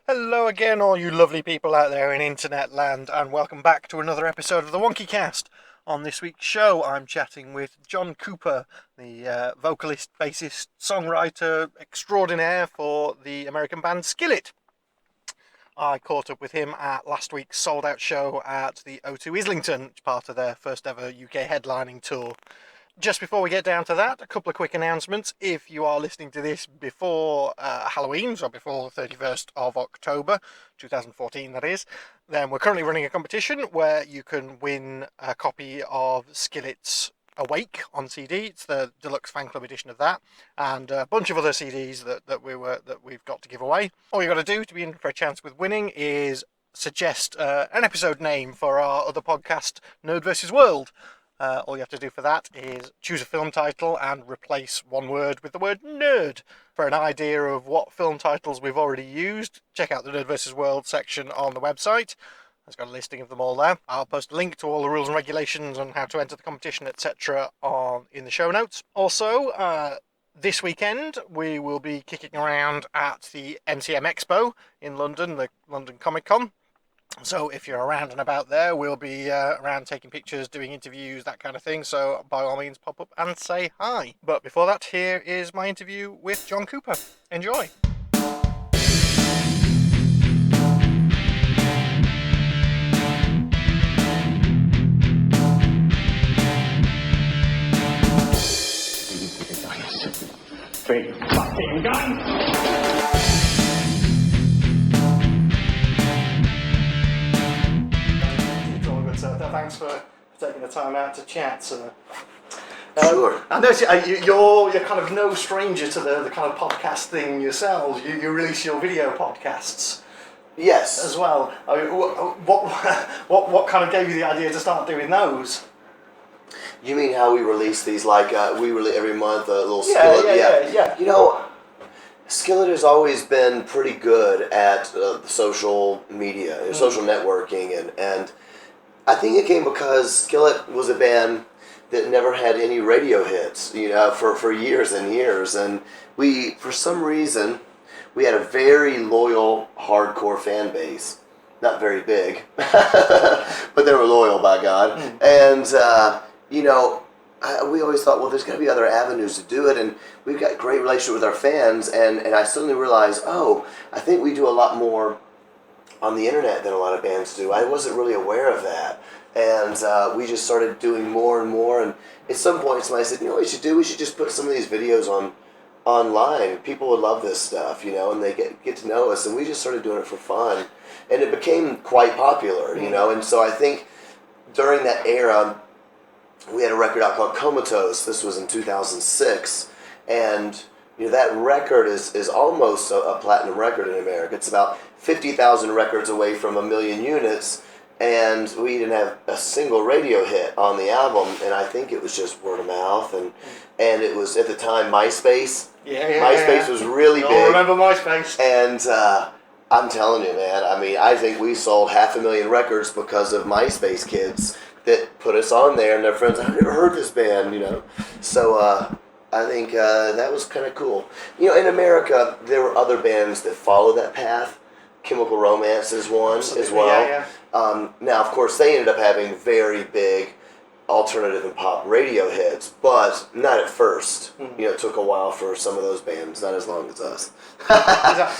Hello again, all you lovely people out there in internet land, and welcome back to another episode of the WonkyCast. On this week's show, I'm chatting with John Cooper, the vocalist, bassist, songwriter extraordinaire for the American band Skillet. I caught up with him at last week's sold-out show at the O2 Islington, part of their first ever UK headlining tour. Just before we get down to that, a couple of quick announcements. If you are listening to this before Halloween, so before the 31st of October, 2014 that is, then we're currently running a competition where you can win a copy of Skillet's Awake on CD. It's the deluxe fan club edition of that, and a bunch of other CDs that we've got to give away. All you got to do to be in for a chance with winning is suggest an episode name for our other podcast, Nerd vs. World. All you have to do for that is choose a film title and replace one word with the word nerd. For an idea of what film titles we've already used, check out the Nerd vs. World section on the website. It's got a listing of them all there. I'll post a link to all the rules and regulations on how to enter the competition, etc. in the show notes. Also, this weekend we will be kicking around at the MCM Expo in London, the London Comic Con. So if you're around and about there, we'll be around taking pictures, doing interviews, that kind of thing. So by all means, pop up and say hi. But before that, here is my interview with John Cooper. Enjoy. Big fucking gun! Thanks for taking the time out to chat. Sure. I notice you're kind of no stranger to the kind of podcast thing yourselves. You release your video podcasts. Yes. As well. I mean, what kind of gave you the idea to start doing those? You mean how we release these? Like we release every month a little Skillet? Yeah. You know, Skillet has always been pretty good at social media, social networking, and I think it came because Skillet was a band that never had any radio hits, for years and years, and we, for some reason, we had a very loyal, hardcore fan base. Not very big, but they were loyal, by God. And we always thought, well, there's got to be other avenues to do it, and we've got a great relationship with our fans, and I suddenly realized, I think we do a lot more on the internet than a lot of bands do. I wasn't really aware of that, and we just started doing more and more, and at some point somebody said, what we should do? We should just put some of these videos online. People would love this stuff, and they get to know us, and we just started doing it for fun, and it became quite popular, and so I think during that era, we had a record out called Comatose. This was in 2006, and that record is almost a platinum record in America. It's about 50,000 records away from 1 million units, and we didn't have a single radio hit on the album, and I think it was just word of mouth, and it was, at the time, MySpace. MySpace was really big. I remember MySpace. And I'm telling you, man, I think we sold 500,000 records because of MySpace kids that put us on there, and their friends, I've never heard this band, So I think that was kind of cool. In America, there were other bands that followed that path. Chemical Romance is one as well. Now, of course, they ended up having very big alternative and pop radio hits, but not at first. It took a while for some of those bands, not as long as us.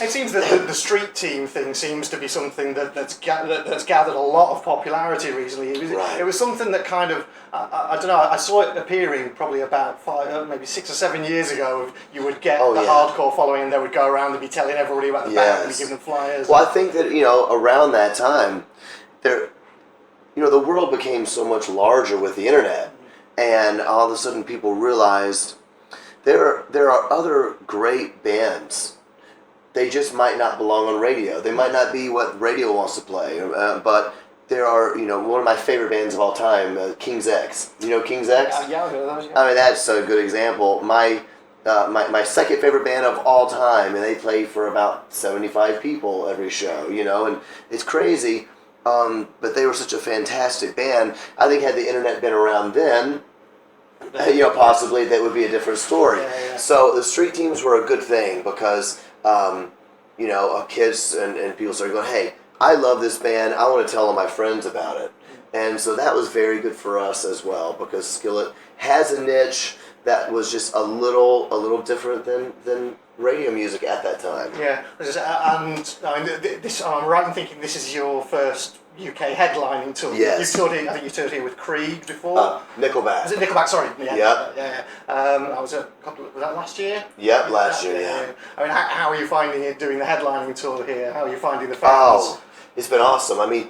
It seems that the street team thing seems to be something that's gathered a lot of popularity recently. It was something that kind of, I don't know, I saw it appearing probably about maybe 6 or 7 years ago. You would get hardcore following, and they would go around and be telling everybody about the band and be giving them flyers. Well, I think that, around that time, the world became so much larger with the internet, and all of a sudden people realized there are other great bands. They just might not belong on radio. They might not be what radio wants to play, but there are, one of my favorite bands of all time, King's X. You know King's X? Yeah, I've heard of those, yeah. I mean, that's a good example. My second favorite band of all time, and they play for about 75 people every show, and it's crazy. But they were such a fantastic band. I think had the internet been around then, possibly that would be a different story. Yeah. So the street teams were a good thing because kids and people started going, hey, I love this band. I want to tell all my friends about it. And so that was very good for us as well, because Skillet has a niche that was just a little different than radio music at that time. Yeah, and I mean, I'm right in thinking this is your first UK headlining tour. Yes. You've toured here, I think you toured here with Krieg before. Nickelback. Was it Nickelback? Sorry. Yeah. Yep. Yeah. I was was that last year? Yep, last year, yeah. I mean, how are you finding it doing the headlining tour here? How are you finding the fans? Oh, it's been awesome. I mean,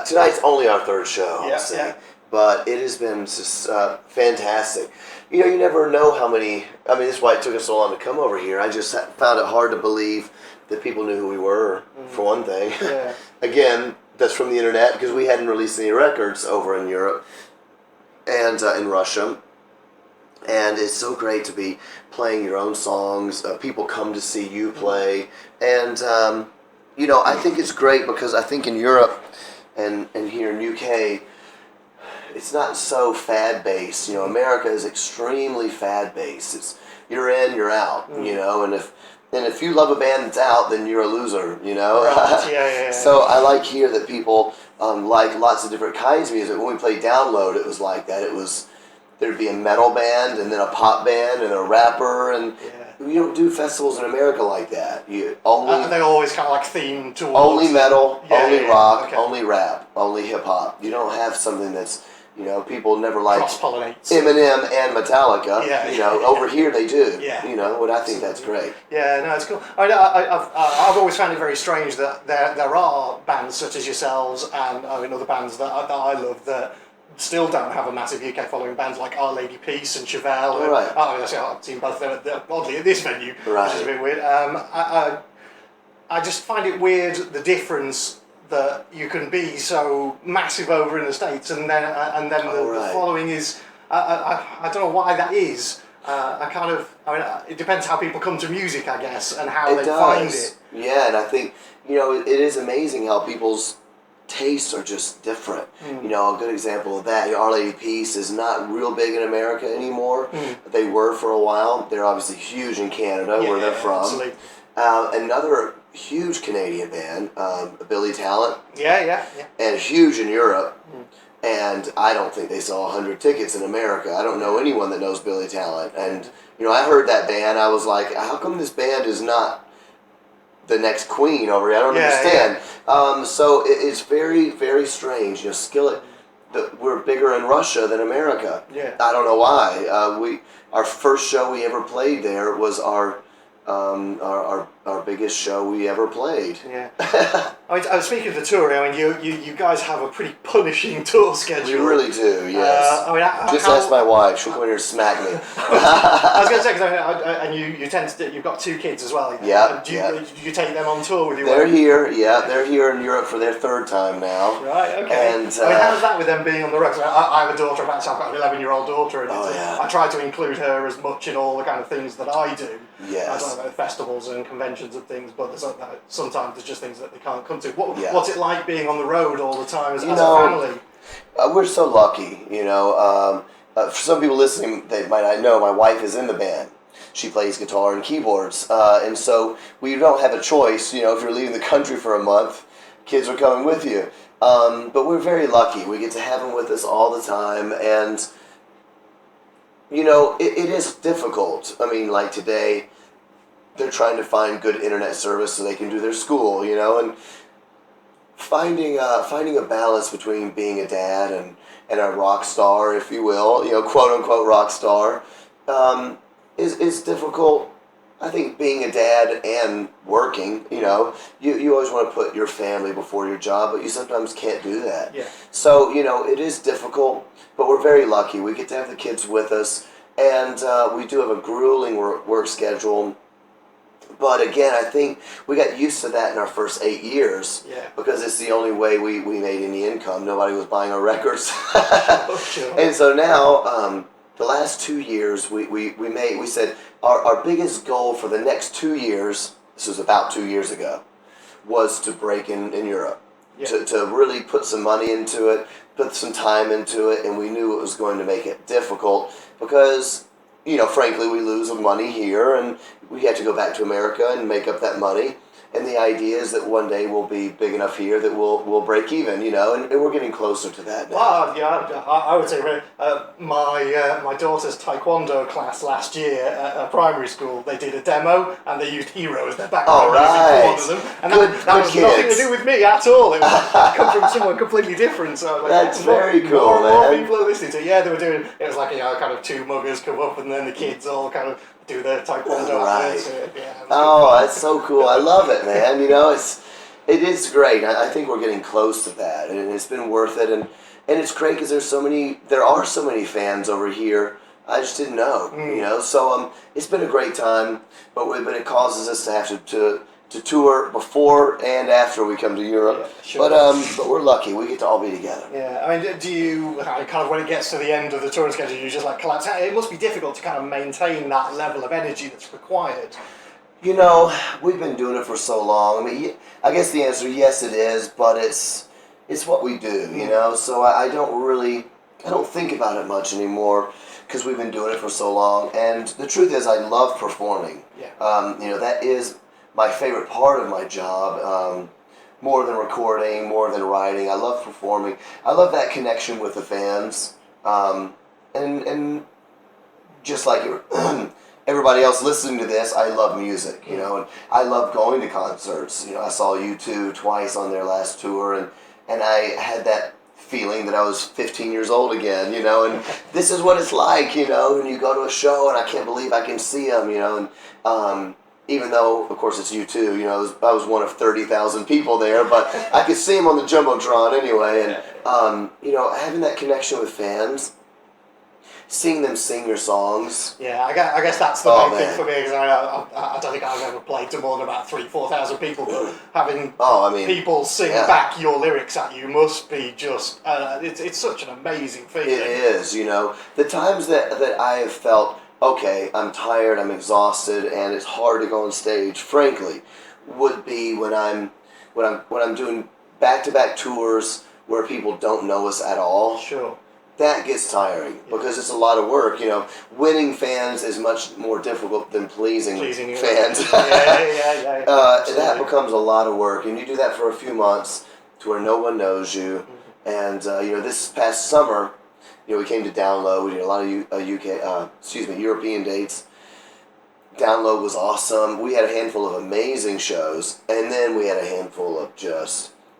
tonight's only our third show, obviously, but it has been just fantastic. You never know how many. I mean, this is why it took us so long to come over here. I just found it hard to believe that people knew who we were, for one thing. Yeah. Again, that's from the internet, because we hadn't released any records over in Europe and in Russia. And it's so great to be playing your own songs. People come to see you play. And, I think it's great because I think in Europe and here in UK, it's not so fad-based. America is extremely fad-based. It's you're in, you're out, and if you love a band that's out, then you're a loser, Right. Yeah. So I like here that people like lots of different kinds of music. When we played Download, it was like that. There'd be a metal band, and then a pop band, and a rapper, and you don't do festivals in America like that. And they're always kind of like themed towards... Only metal, only rock, okay. only rap, only hip-hop. You don't have something that's, people never like cross-pollinates. Eminem and Metallica. Yeah. Over here they do. Yeah. What I think that's great. Yeah, no, it's cool. I've always found it very strange that there are bands such as yourselves and other bands that I love that still don't have a massive UK following. Bands like Our Lady Peace and Chevelle. Right. I've seen both of them oddly at this venue, Right. which is a bit weird. I just find it weird the difference that you can be so massive over in the States and then the following is I don't know why that is. It depends how people come to music, I guess, and how they find it. Yeah, and I think it is amazing how people's tastes are just different. A good example of that, Our Lady Peace is not real big in America anymore. They were for a while. They're obviously huge in Canada, where they're from. Absolutely. Another huge Canadian band, Billy Talent. Yeah. And huge in Europe. And I don't think they saw 100 tickets in America. I don't know anyone that knows Billy Talent. And, I heard that band. I was like, how come this band is not the next Queen over here? I don't understand. Yeah. So it's very, very strange. Skillet, we're bigger in Russia than America. Yeah. I don't know why. Our first show we ever played there was our biggest show we ever played. Yeah. I was speaking of the tour. You guys have a pretty punishing tour schedule. We really do. Yes. Just ask my wife. She'll come in here and smack me. I was going to say, and you tend to. You've got 2 kids as well. Yeah. Do you take them on tour with you? They're here. Yeah, they're here in Europe for their 3rd time now. Right. Okay. And how's that with them being on the road? I have a daughter. I've got an 11-year-old daughter, and yeah. I try to include her as much in all the kind of things that I do. Yes. I don't know about festivals and conventions and things, but sometimes there's just things that they can't come to. What's it like being on the road all the time as a family? We're so lucky, for some people listening, they might not know, my wife is in the band. She plays guitar and keyboards, and so we don't have a choice. If you're leaving the country for a month, kids are coming with you. But we're very lucky. We get to have them with us all the time, and it is difficult. Like today, they're trying to find good internet service so they can do their school, and finding a balance between being a dad and a rock star, if you will, quote unquote rock star, is difficult. I think being a dad and working, you always want to put your family before your job, but you sometimes can't do that. Yeah. So, it is difficult, but we're very lucky. We get to have the kids with us, and we do have a grueling work schedule. But again, I think we got used to that in our first 8 years. Yeah. Because it's the only way we made any income. Nobody was buying our records. Sure. And so now, the last 2 years, we said our biggest goal for the next 2 years, this was about 2 years ago, was to break in Europe. Yeah. To really put some money into it, put some time into it, and we knew it was going to make it difficult because, frankly, we lose money here, and we had to go back to America and make up that money. and the idea is that one day we'll be big enough here that we'll break even, and we're getting closer to that now. Well, yeah, I would say my daughter's taekwondo class last year at primary school, they did a demo and they used Hero as their background music for one of them, and that was nothing to do with me at all. It was come from someone completely different. So that's very cool, man. More people are listening to it. Yeah, they were doing. It was like kind of two muggers come up and then the kids all kind of do their taekwondo. Right. Yeah, That's so cool. I love it, man. It is great. I think we're getting close to that, and it's been worth it. And it's great because there are so many fans over here. I just didn't know, So it's been a great time, but it causes us to have to tour before and after we come to Europe. Yeah, sure. But we're lucky. We get to all be together. Yeah, I mean, do you kind of when it gets to the end of the touring schedule, you just collapse? It must be difficult to kind of maintain that level of energy that's required. We've been doing it for so long. I mean, I guess the answer, yes, it is, but it's what we do, So I don't think about it much anymore because we've been doing it for so long. And the truth is, I love performing. Yeah. That is my favorite part of my job. More than recording, more than writing. I love performing. I love that connection with the fans. And just like everybody else listening to this, I love music, and I love going to concerts. I saw U2 twice on their last tour, and I had that feeling that I was 15 years old again, and this is what it's like, when you go to a show and I can't believe I can see them, and even though, of course, it's U2, I was one of 30,000 people there, but I could see them on the Jumbotron anyway, and, having that connection with fans, seeing them sing your songs. Yeah, I guess that's the main thing for me, because I don't think I've ever played to more than about 3,000-4,000 people, but having people sing back your lyrics at you must be just, it's such an amazing feeling. It is, the times that I have felt, okay, I'm tired, I'm exhausted, and it's hard to go on stage, frankly, would be when I'm doing back-to-back tours where people don't know us at all. Sure. That gets tiring because it's a lot of work. Winning fans is much more difficult than pleasing fans. Yeah. That becomes a lot of work, and you do that for a few months to where no one knows you. And this past summer, we came to Download. We did a lot of European dates. Download was awesome. We had a handful of amazing shows, and then we had a handful of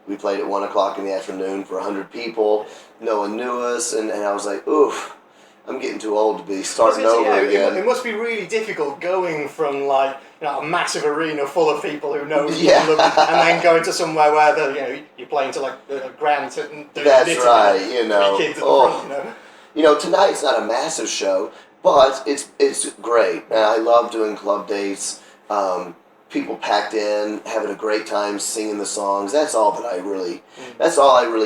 we played at 1 o'clock in the afternoon for 100 people. No one knew us, and I was like, oof, I'm getting too old to be starting over again. It must be really difficult going from a massive arena full of people who know you, and then going to somewhere where you're playing to a grand. That's right, 3 kids at the front, Tonight's not a massive show, but it's great. And I love doing club dates. People packed in, having a great time singing the songs. That's all I really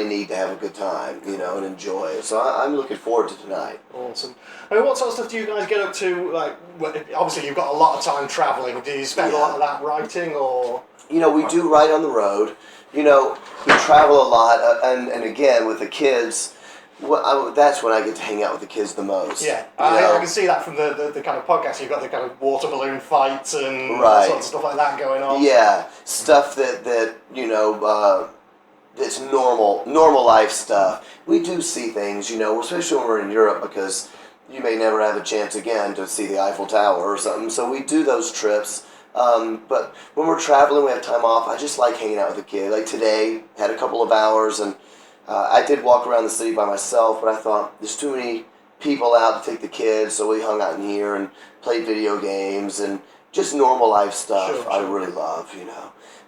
need to have a good time, and enjoy it. So I'm looking forward to tonight. Awesome. I mean, what sort of stuff do you guys get up to? Obviously you've got a lot of time traveling. Do you spend a lot of that writing, or? We do write on the road. We travel a lot, and again with the kids. That's when I get to hang out with the kids the most. Yeah, I can see that from the kind of podcast. You've got the kind of water balloon fights and sorts of stuff like that going on. Yeah, stuff that that's normal life stuff. We do see things, especially when we're in Europe, because you may never have a chance again to see the Eiffel Tower or something. So we do those trips. But when we're traveling, we have time off. I just like hanging out with the kids. Like today, had a couple of hours and. I did walk around the city by myself, but I thought there's too many people out to take the kids, so we hung out in here and played video games and just normal life stuff. Sure. I really love,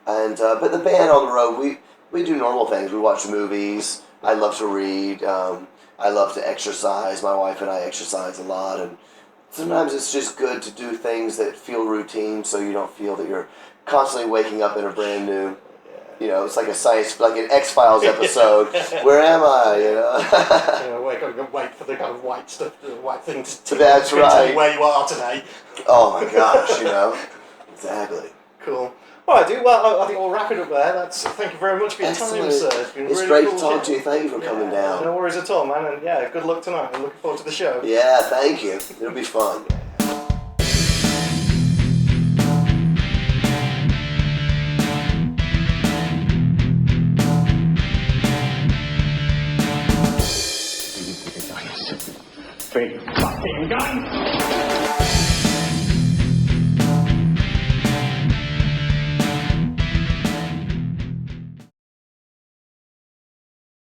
And but the band on the road, we do normal things. We watch movies. I love to read. I love to exercise. My wife and I exercise a lot, and sometimes it's just good to do things that feel routine, so you don't feel that you're constantly waking up in a brand new. It's like an X-Files episode. Where am I? Wait for the kind of white stuff, the white thing to That's right. tell you where you are today. Oh my gosh, Exactly. Cool. All right, dude. Well, I think we'll wrap it up there. Thank you very much for your time, sir. It's been really great cool to talk to you. Thank you for coming down. No worries at all, man. And good luck tonight. I'm looking forward to the show. Yeah, thank you. It'll be fun. Big fucking gun!